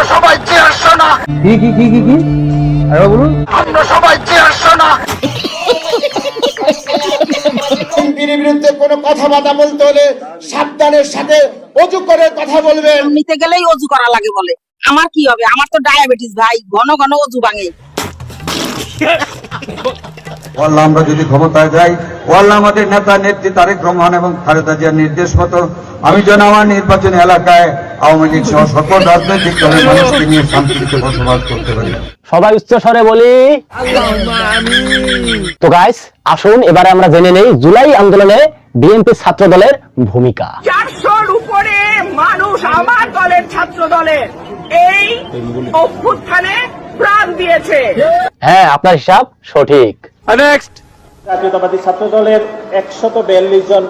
আমরা সবাই চেয়ারশো না। কি আরে বলুন। আমরা সবাই চেয়ারশো না। এমপির বিরুদ্ধে কোনো কথাবার্তা বলতে হলে সাবধানের সাথে অজু করে কথা বলবেন। নিতে গেলেই অজু করা লাগে বলে। আমার কি হবে? আমার তো ডায়াবেটিস ভাই, ঘন ঘন অজু ভাঙে। আল্লাহ আমরা যদি ক্ষমতায় যাই, আল্লাহ আমাদের নেতা নেত্রী তারেক রহমান এবং খালেদা জিয়ার নির্দেশ মতো আমি যেন আমার নির্বাচনী এলাকায় আওয়ামী লীগ সহ সকল রাজনৈতিক দলের মানুষকে নিয়ে শান্তিতে বসবাস করতে পারি। সবাই উচ্চ স্বরে বলি তো গাইস, আসুন এবারে আমরা জেনে নেই জুলাই আন্দোলনে বিএনপি ছাত্র দলের ভূমিকা। 400-র উপরে মানুষ আমার দলের ছাত্র দলের এই অভ্যুত্থানে প্রাণ দিয়েছে। হ্যাঁ, আপনার হিসাব সঠিক। নেক্সট। জাতীয়তাবাদী ছাত্র দলের 142 জন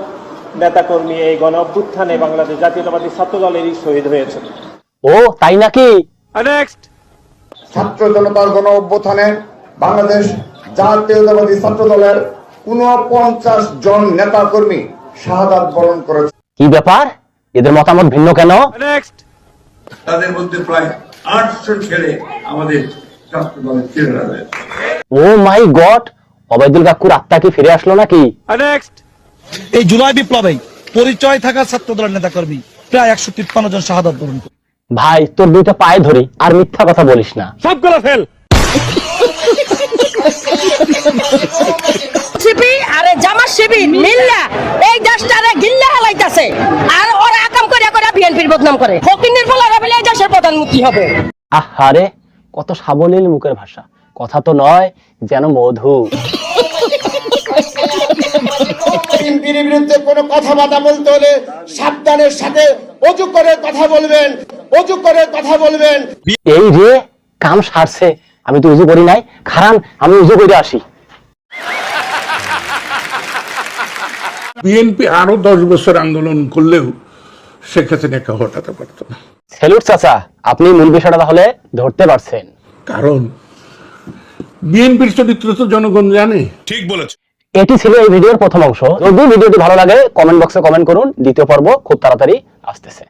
নেতাকর্মী এই গণ অভ্যুত্থানে বাংলাদেশ জাতীয়তাবাদী ছাত্র দলেরই শহীদ হয়েছে। ও তাই নাকি? নেক্সট। ছাত্র জনতার গণ অভ্যুত্থানে বাংলাদেশ জাতীয়তাবাদী ছাত্র দলের 49 জন নেতা কর্মী শাহাদাত বরণ করেছে। কি ব্যাপার, এদের মতামত ভিন্ন কেন? নেক্সট। তাদের মধ্যে প্রায় 800 ছেলে আমাদের ছাত্র দলের ছেলেরা রয়েছে। ও মাই গড, ওবায়দুল কাকুর আত্মা কি ফিরে আসলো নাকি? নেক্সট। এই জুলাই বিপ্লবে পরিচয় থাকা ছাত্র দলের নেতাকর্মী প্রায় 153 জন শাহাদাত বরণ করে। ভাই তোর দুইটা পায়ে ধরি, আর মিথ্যা কথা বলিস না। সবগুলো ফেল। শিবি আরে জামা শিবি মিল্লা এই দেশটারে গিল্লা হালাইতাছে, আর ওরা আকাম করে করে বিএনপির বদনাম করে। ফকিনের ফলারা বলে এই দেশের প্রধানমন্ত্রী হবে। আহারে, কত সাবলীল মুখের ভাষা, কথা তো নয় যেন মধু। এমপির বিরুদ্ধে কোনো কথাবার্তা বলতে হলে সাবধানের সাথে অজু করে কথা বলবেন। অজু করে কথা বলবেন। এই রে, কাম সারছে। আমি তো উজু করি নাই, খারান আমি উজু করে আসি। বিএনপি আরো 10 বছর আন্দোলন করলেও শেখ হাসিনাকে হটাতে পারত না। স্যালুট চাচা, আপনি মূল বিষয়টা তাহলে ধরতে পারছেন। কারণ বিএনপির চরিত্র তো জনগণ জানে। এটি ছিল এই ভিডিওর প্রথম অংশ। যদি ভিডিওটি ভালো লাগে কমেন্ট বক্সে কমেন্ট করুন। দ্বিতীয় পর্ব খুব তাড়াতাড়ি আসতেছে।